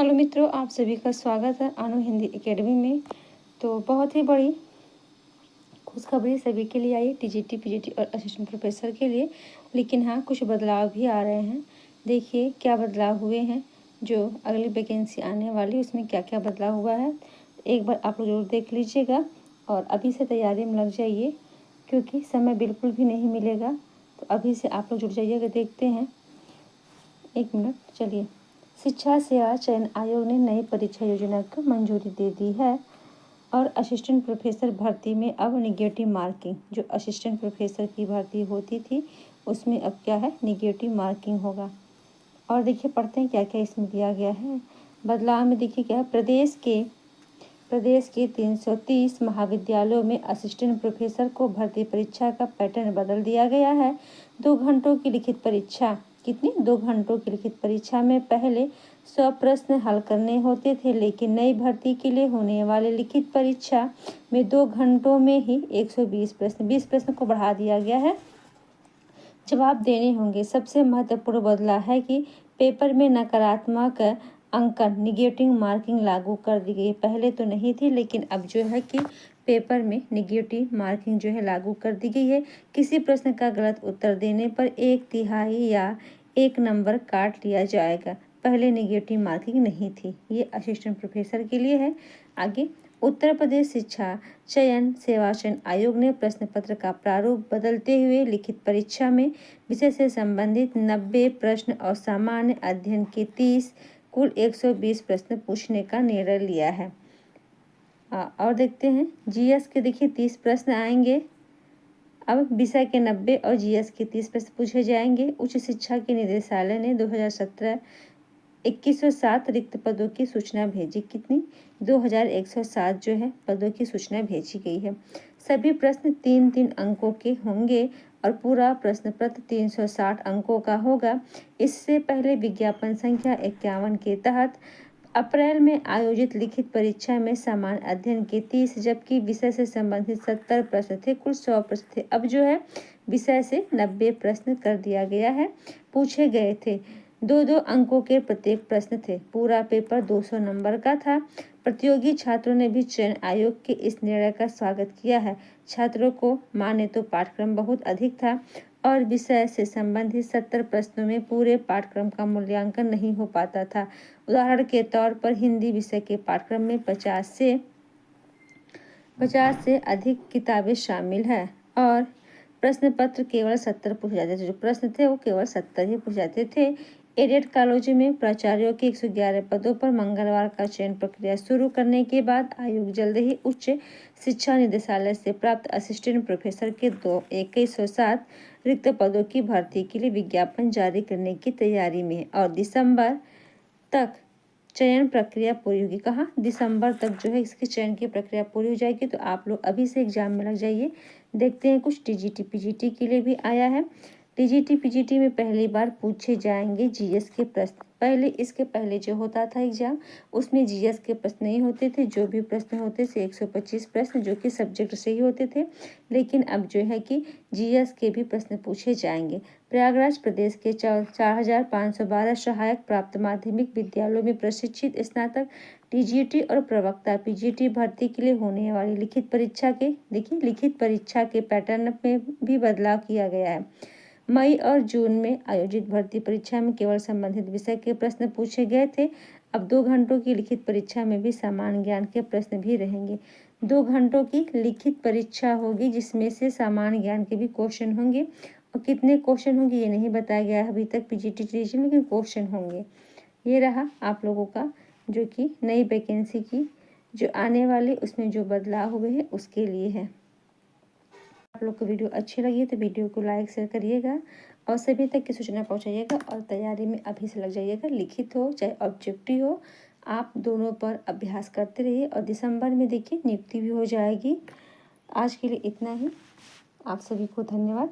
Hello मित्रों, आप सभी का स्वागत है अनु हिंदी एकेडमी में। तो बहुत ही बड़ी खुशखबरी सभी के लिए आई, टीजीटी, पीजीटी और असिस्टेंट प्रोफेसर के लिए। लेकिन हाँ, कुछ बदलाव भी आ रहे हैं। देखिए क्या बदलाव हुए हैं, जो अगली वैकेंसी आने वाली उसमें क्या क्या बदलाव हुआ है। एक बार आप लोग जरूर देख लीजिएगा और अभी से तैयारी में लग जाइए, क्योंकि समय बिल्कुल भी नहीं मिलेगा। तो अभी से आप लोग जुट जाइएगा। देखते हैं, एक मिनट, चलिए। शिक्षा सेवा चयन आयोग ने नई परीक्षा योजना को मंजूरी दे दी है और असिस्टेंट प्रोफेसर भर्ती में अब निगेटिव मार्किंग, जो असिस्टेंट प्रोफेसर की भर्ती होती थी उसमें अब क्या है, निगेटिव मार्किंग होगा। और देखिए पढ़ते हैं क्या क्या इसमें दिया गया है। बदलाव में देखिए क्या है, प्रदेश के 330 महाविद्यालयों में असिस्टेंट प्रोफेसर को भर्ती परीक्षा का पैटर्न बदल दिया गया है। 2 घंटों की लिखित परीक्षा, कितनी, 2 घंटों की लिखित परीक्षा में पहले 100 प्रश्न हल करने होते थे, लेकिन नई भर्ती के लिए होने वाले लिखित परीक्षा में 2 घंटों में ही 120 प्रश्न, 20 प्रश्न को बढ़ा दिया गया है, जवाब देने होंगे। सबसे महत्वपूर्ण बदलाव है कि पेपर में नकारात्मक अंकन, निगेटिव मार्किंग लागू कर दी गई। पहले तो नहीं थी, लेकिन अब जो है कि पेपर में निगेटिव मार्किंग जो है लागू कर दी गई है। किसी प्रश्न का गलत उत्तर देने पर 1/3 या 1 नंबर काट लिया जाएगा। पहले निगेटिव मार्किंग नहीं थी। ये असिस्टेंट प्रोफेसर के लिए है। आगे, उत्तर प्रदेश शिक्षा चयन सेवा चयन आयोग ने प्रश्न पत्र का प्रारूप बदलते हुए लिखित परीक्षा में विषय से संबंधित 90 प्रश्न और सामान्य अध्ययन के 30, कुल 120 प्रश्न पूछने का निर्णय लिया है। और देखते हैं, जीएस के देखिए 30 प्रश्न आएंगे। अब विषय के 90 और जीएस के 30 प्रश्न पूछे जाएंगे। उच्च शिक्षा के निदेशालय ने 2017 2107 रिक्त पदों की सूचना भेजी। कितनी, 2107 जो है पदों की सूचना भेजी गई है। सभी प्रश्न 3-3 अंकों के होंगे और पूरा प्रश्न पत्र 360 अंकों का होगा। इससे पहले विज्ञापन संख्या 51 के तहत अप्रैल में आयोजित लिखित परीक्षा में सामान्य अध्ययन के 30, जबकि विषय से संबंधित 70 प्रश्न थे, कुल 100 प्रश्न थे। अब जो है विषय से 90 प्रश्न कर दिया गया है, पूछे गए थे। 2-2 अंकों के प्रत्येक प्रश्न थे। पूरा पेपर 200 नंबर का था। प्रतियोगी छात्रों ने भी चयन आयोग के इस निर्णय का स्वागत किया है। छात्रों को माने तो पाठ्यक्रम बहुत अधिक था और विषय से संबंधित 70 प्रश्नों में पूरे पाठ्यक्रम का मूल्यांकन नहीं हो पाता था। उदाहरण के तौर पर हिंदी विषय के पाठ्यक्रम में 50 से अधिक किताबें शामिल है और प्रश्न पत्र केवल 70 पूछे जाते थे। जो प्रश्न थे वो केवल 70 ही पूछे जाते थे। एडेड कॉलेजों में प्राचार्यों के 111 पदों पर मंगलवार का चयन प्रक्रिया शुरू करने के बाद आयोग जल्द ही उच्च शिक्षा निदेशालय से प्राप्त असिस्टेंट प्रोफेसर के 2107 रिक्त पदों की भर्ती के लिए विज्ञापन जारी करने की तैयारी में है और दिसंबर तक चयन प्रक्रिया पूरी होगी। कहाँ, दिसंबर तक जो है इसकी चयन की प्रक्रिया पूरी हो जाएगी। तो आप लोग अभी से एग्जाम में लग जाइए। देखते हैं, कुछ टीजीटी पीजीटी के लिए भी आया है। टीजीटी पीजीटी में पहली बार पूछे जाएंगे जीएस के प्रश्न। पहले इसके पहले जो होता था एग्जाम, उसमें जीएस के प्रश्न नहीं होते थे। जो भी प्रश्न होते थे 125 प्रश्न, जो कि सब्जेक्ट से ही होते थे। लेकिन अब जो है कि जीएस के भी प्रश्न पूछे जाएंगे। प्रयागराज प्रदेश के 4512 सहायक प्राप्त माध्यमिक विद्यालयों में प्रशिक्षित स्नातक टीजीटी और प्रवक्ता पीजीटी भर्ती के लिए होने वाली लिखित परीक्षा के, देखिए लिखित परीक्षा के पैटर्न में भी बदलाव किया गया है। मई और जून में आयोजित भर्ती परीक्षा में केवल संबंधित विषय के प्रश्न पूछे गए थे। अब 2 घंटों की लिखित परीक्षा में भी सामान्य ज्ञान के प्रश्न भी रहेंगे। 2 घंटों की लिखित परीक्षा होगी, जिसमें से सामान्य ज्ञान के भी क्वेश्चन होंगे और कितने क्वेश्चन होंगे ये नहीं बताया गया है अभी तक पीजीटी टीजी, लेकिन क्वेश्चन होंगे। ये रहा आप लोगों का जो कि नई वैकेंसी की जो आने वाली उसमें जो बदलाव हुए हैं उसके लिए है। आप लोग को वीडियो अच्छी लगी तो वीडियो को लाइक शेयर करिएगा और सभी तक की सूचना पहुंचाइएगा और तैयारी में अभी से लग जाइएगा। लिखित हो चाहे ऑब्जेक्टिव हो, आप दोनों पर अभ्यास करते रहिए और दिसंबर में देखिए नियुक्ति भी हो जाएगी। आज के लिए इतना ही। आप सभी को धन्यवाद।